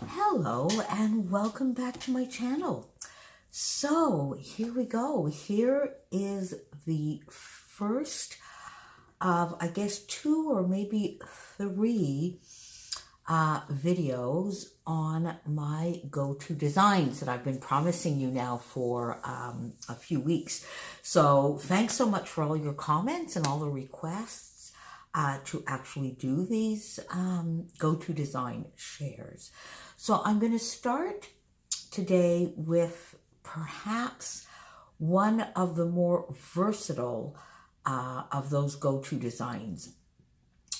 Hello and welcome back to my channel. So here we go. Here is the first of, I guess, 2 or maybe 3 videos on my go-to designs that I've been promising you now for a few weeks. So thanks so much for all your comments and all the requests to actually do these go-to design shares. So I'm going to start today with perhaps one of the more versatile of those go-to designs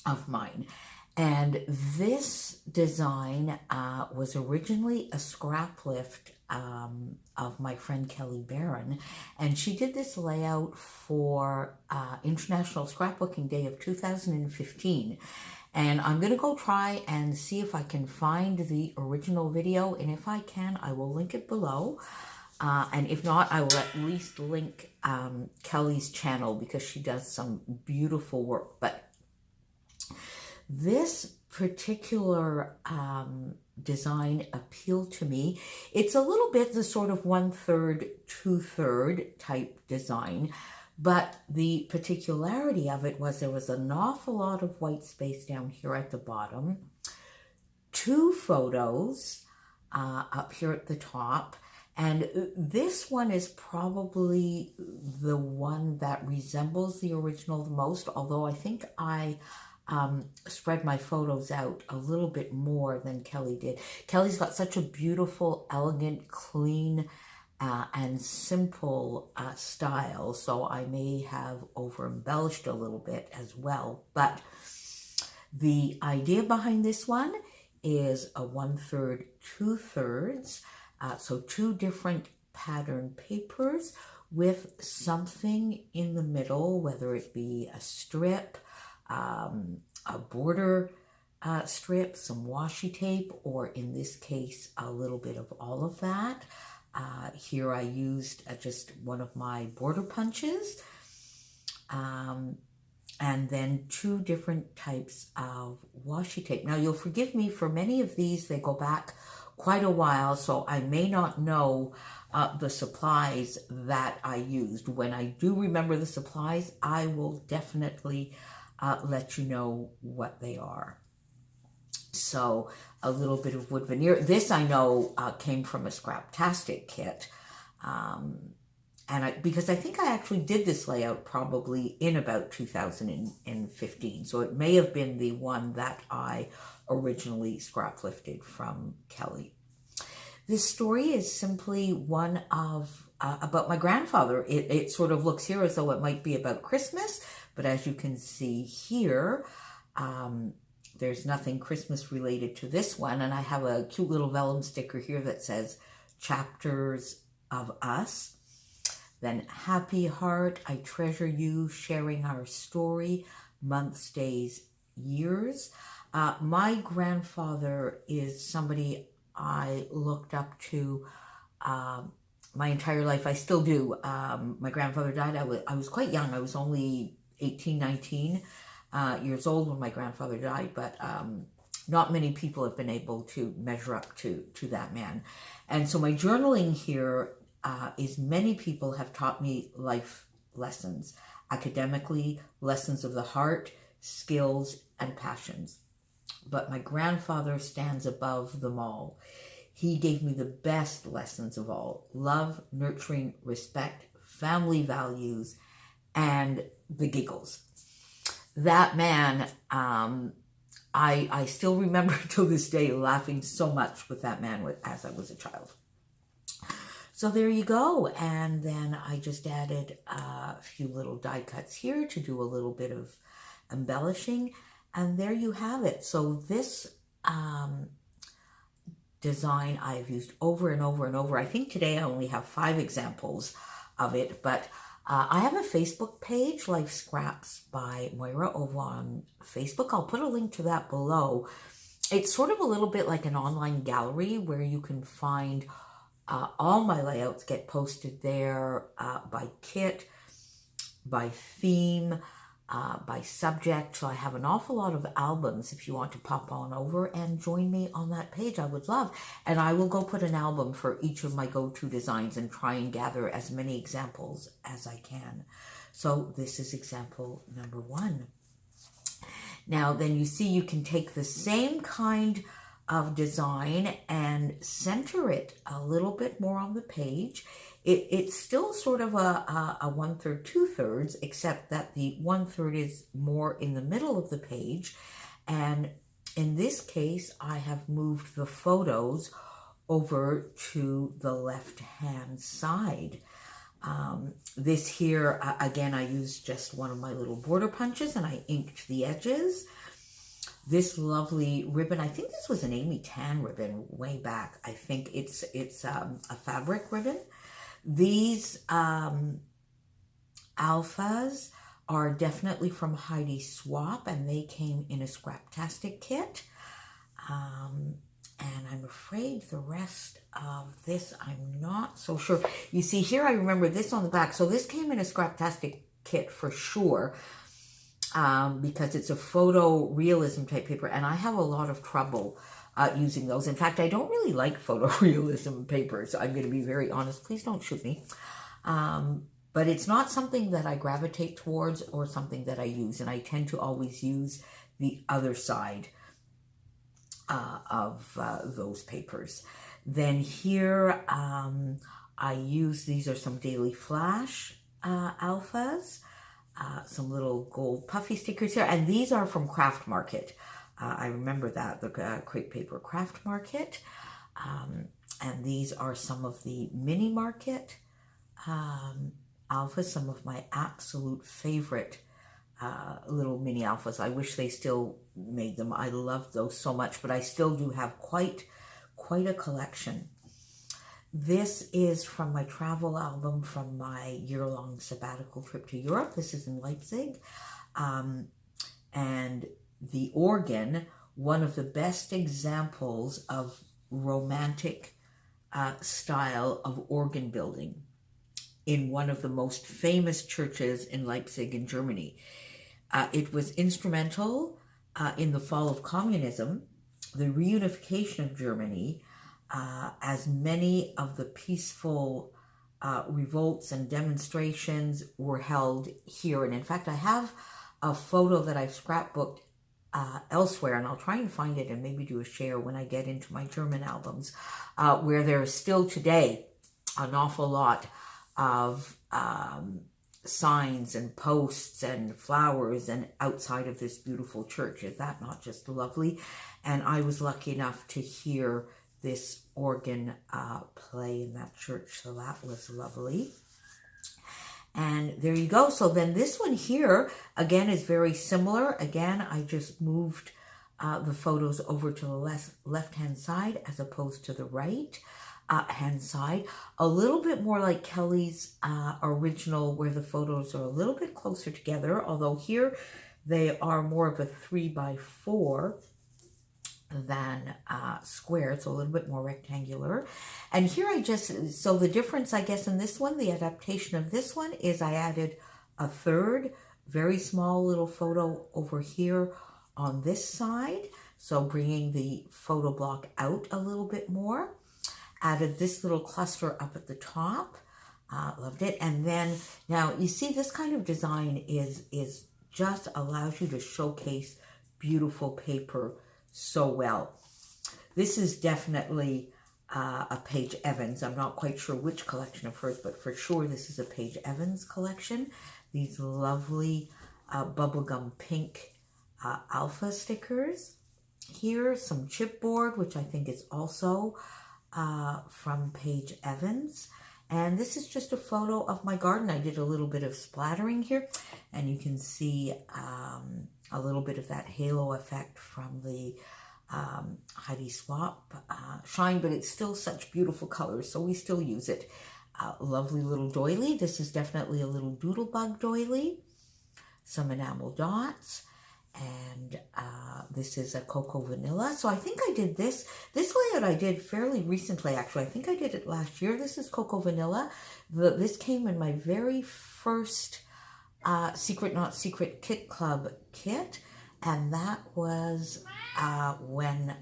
of mine. And this design was originally a scrap lift of my friend Kelly Barron, and she did this layout for International Scrapbooking Day of 2015. And I'm going to go try and see if I can find the original video, and if I can, I will link it below. And if not, I will at least link Kelly's channel because she does some beautiful work. But this particular design appealed to me. It's a little bit the sort of 1/3, 2/3 type design, but the particularity of it was there was an awful lot of white space down here at the bottom, 2 photos up here at the top, and this one is probably the one that resembles the original the most, although I think I spread my photos out a little bit more than Kelly did. Kelly's got such a beautiful, elegant, clean, and simple style, so I may have over embellished a little bit as well. But the idea behind this one is a 1/3, 2/3, so 2 different pattern papers with something in the middle, whether it be a strip, a border strip, some washi tape, or in this case, a little bit of all of that. Here I used just one of my border punches, and then 2 different types of washi tape. Now, you'll forgive me, for many of these, they go back quite a while, so I may not know the supplies that I used. When I do remember the supplies, I will definitely let you know what they are. So a little bit of wood veneer. This I know came from a Scraptastic kit. Because I think I actually did this layout probably in about 2015. So it may have been the one that I originally scrap lifted from Kelly. This story is simply one of about my grandfather. It sort of looks here as though it might be about Christmas, but as you can see here, there's nothing Christmas related to this one. And I have a cute little vellum sticker here that says Chapters of Us. Then Happy Heart, I treasure you, sharing our story, months, days, years. My grandfather is somebody I looked up to my entire life. I still do. My grandfather died. I was quite young. I was only 18, 19 years old when my grandfather died, but not many people have been able to measure up to that man. And so my journaling here is many people have taught me life lessons, academically, lessons of the heart, skills, and passions. But my grandfather stands above them all. He gave me the best lessons of all: love, nurturing, respect, family values, and the giggles. That man, I still remember to this day laughing so much with that man as I was a child. So there you go. And then I just added a few little die cuts here to do a little bit of embellishing. And there you have it. So this design I have used over and over and over. I think today I only have 5 examples of it, but I have a Facebook page, Life Scraps by Moira, over on Facebook. I'll put a link to that below. It's sort of a little bit like an online gallery where you can find all my layouts get posted there by kit, by theme, by subject. So I have an awful lot of albums. If you want to pop on over and join me on that page, I would love. And I will go put an album for each of my go-to designs and try and gather as many examples as I can. So this is example number 1. Now then you see you can take the same kind of design and center it a little bit more on the page. It's still sort of a 1/3, 2/3, except that the 1/3 is more in the middle of the page. And in this case, I have moved the photos over to the left-hand side. This here, again, I used just one of my little border punches and I inked the edges. This lovely ribbon, I think this was an Amy Tan ribbon way back. I think it's a fabric ribbon. These alphas are definitely from Heidi Swap, and they came in a Scraptastic kit. And I'm afraid the rest of this, I'm not so sure. You see here, I remember this on the back. So this came in a Scraptastic kit for sure, because it's a photo realism type paper, and I have a lot of trouble using those. In fact, I don't really like photorealism papers. I'm going to be very honest. Please don't shoot me. But it's not something that I gravitate towards or something that I use. And I tend to always use the other side of those papers. Then here, I use, these are some Daily Flash alphas. Some little gold puffy stickers here. And these are from Craft Market. I remember that, the Crepe Paper Craft Market. And these are some of the Mini Market alphas, some of my absolute favorite little mini alphas. I wish they still made them. I love those so much, but I still do have quite a collection. This is from my travel album from my year-long sabbatical trip to Europe. This is in Leipzig. And the organ, one of the best examples of romantic style of organ building in one of the most famous churches in Leipzig in Germany. It was instrumental in the fall of communism, the reunification of Germany, as many of the peaceful revolts and demonstrations were held here. And in fact, I have a photo that I've scrapbooked elsewhere, and I'll try and find it and maybe do a share when I get into my German albums, where there is still today an awful lot of signs and posts and flowers and outside of this beautiful church. Is that not just lovely? And I was lucky enough to hear this organ play in that church, so that was lovely. And there you go. So then this one here, again, is very similar. Again, I just moved the photos over to the left-hand side as opposed to the right-hand side. A little bit more like Kelly's original, where the photos are a little bit closer together, although here they are more of a 3x4 than square, so a little bit more rectangular. And here so the difference, I guess, in this one, the adaptation of this one is I added a third very small little photo over here on this side, so bringing the photo block out a little bit more. Added this little cluster up at the top. Loved it. And then now you see this kind of design is just allows you to showcase beautiful paper so well. This is definitely a Paige Evans. I'm not quite sure which collection of hers, but for sure this is a Paige Evans collection. These lovely bubblegum pink alpha stickers. Here, some chipboard, which I think is also from Paige Evans. And this is just a photo of my garden. I did a little bit of splattering here, and you can see a little bit of that halo effect from the Heidi Swap shine, but it's still such beautiful colors, so we still use it. Lovely little doily. This is definitely a little doodlebug doily. Some enamel dots. And this is a Cocoa Vanilla. So I think I did this layout I did fairly recently, actually. I think I did it last year. This is Cocoa Vanilla. This came in my very first Secret Not Secret Kit Club kit, and that was when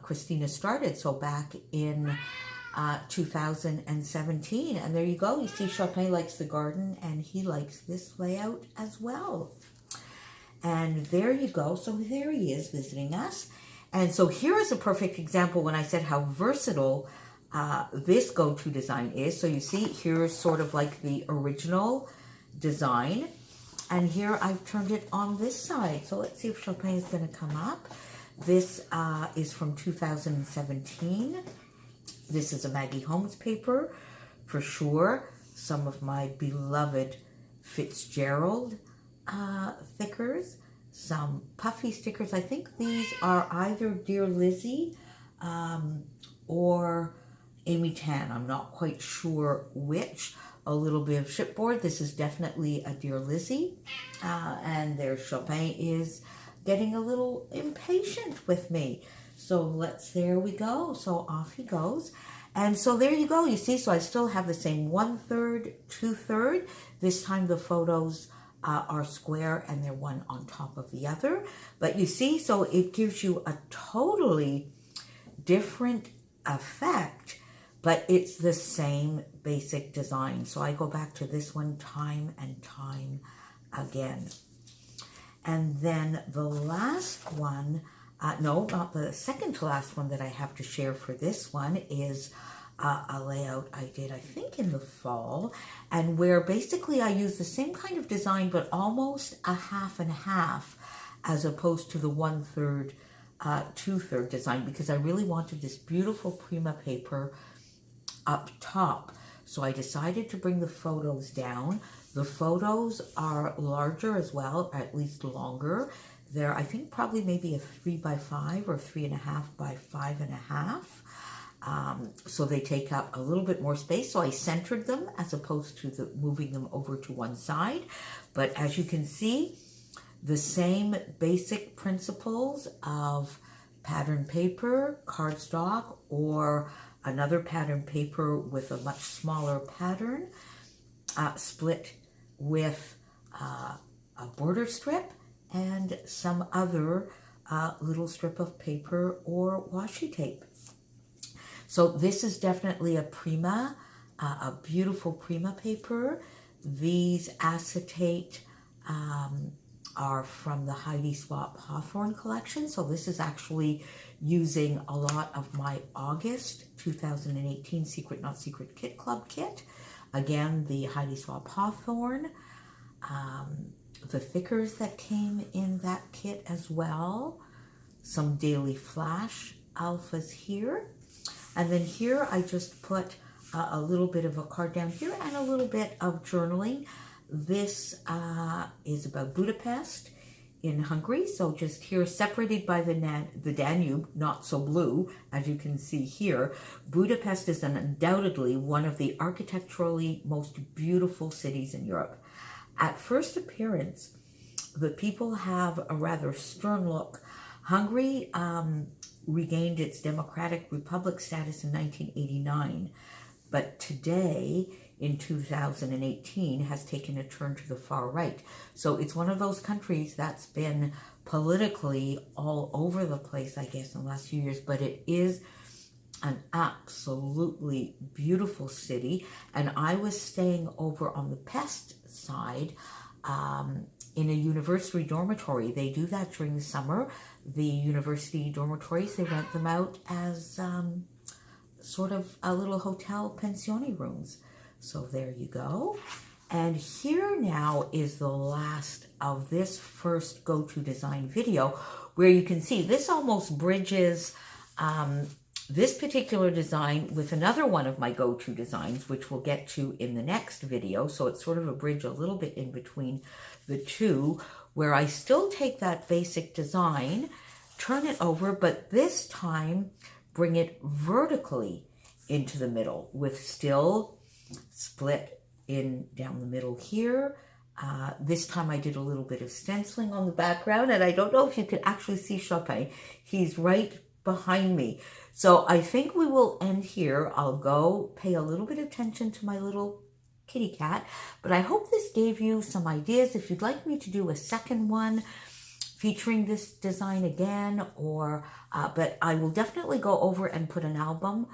Christina started, so back in 2017. And there you go, you see Chopin likes the garden and he likes this layout as well. And there you go, so there he is visiting us. And so here is a perfect example when I said how versatile this go-to design is. So you see here's sort of like the original design, and here I've turned it on this side. So let's see if Chopin is going to come up. This is from 2017. This is a Maggie Holmes paper for sure. Some of my beloved Fitzgerald thickers, some puffy stickers. I think these are either Dear Lizzie or Amy Tan. I'm not quite sure which. A little bit of chipboard. This is definitely a Dear Lizzie. And there Chopin is getting a little impatient with me. So there we go. So off he goes. And so there you go. You see, so I still have the same 1/3, 2/3. This time the photos are square and they're one on top of the other. But you see, so it gives you a totally different effect, but it's the same basic design. So I go back to this one time and time again. And then the last one, no, not the second to last one that I have to share for this one is a layout I did, I think, in the fall, and where basically I use the same kind of design, but almost a half and half, as opposed to the 1/3, 2/3 design, because I really wanted this beautiful Prima paper up top. So I decided to bring the photos down. The photos are larger as well, or at least longer. They're, I think, probably maybe a 3x5 or 3.5 by 5.5. So they take up a little bit more space. So I centered them as opposed to moving them over to one side. But as you can see, the same basic principles of pattern paper, cardstock, or another pattern paper with a much smaller pattern, split with a border strip and some other little strip of paper or washi tape. So this is definitely a Prima, a beautiful Prima paper. These acetate are from the Heidi Swap Hawthorne collection. So this is actually using a lot of my August 2018 Secret Not Secret Kit Club kit. Again, the Heidi Swap Hawthorne, the thickers that came in that kit as well, some Daily Flash alphas here. And then here I just put a little bit of a card down here and a little bit of journaling. This is about Budapest in Hungary. So just here, separated by the Danube, not so blue, as you can see here. Budapest is undoubtedly one of the architecturally most beautiful cities in Europe. At first appearance, the people have a rather stern look. Hungary regained its democratic republic status in 1989, but today, in 2018, has taken a turn to the far right. So it's one of those countries that's been politically all over the place, I guess, in the last few years, but it is an absolutely beautiful city. And I was staying over on the Pest side in a university dormitory. They do that during the summer. The university dormitories, they rent them out as sort of a little hotel pensione rooms. So there you go. And here now is the last of this first go-to design video, where you can see this almost bridges this particular design with another one of my go-to designs, which we'll get to in the next video. So it's sort of a bridge a little bit in between the two, where I still take that basic design, turn it over, but this time bring it vertically into the middle with still split in down the middle here. This time I did a little bit of stenciling on the background, and I don't know if you can actually see Chopin. He's right behind me. So I think we will end here. I'll go pay a little bit of attention to my little kitty cat. But I hope this gave you some ideas. If you'd like me to do a second one featuring this design again, or but I will definitely go over and put an album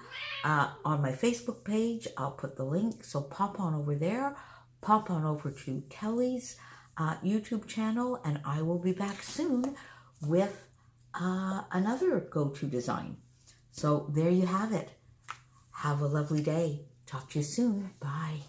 on my Facebook page. I'll put the link, so pop on over there, pop on over to Kelly's YouTube channel, and I will be back soon with another go-to design. So there you have it. Have a lovely day. Talk to you soon. Bye.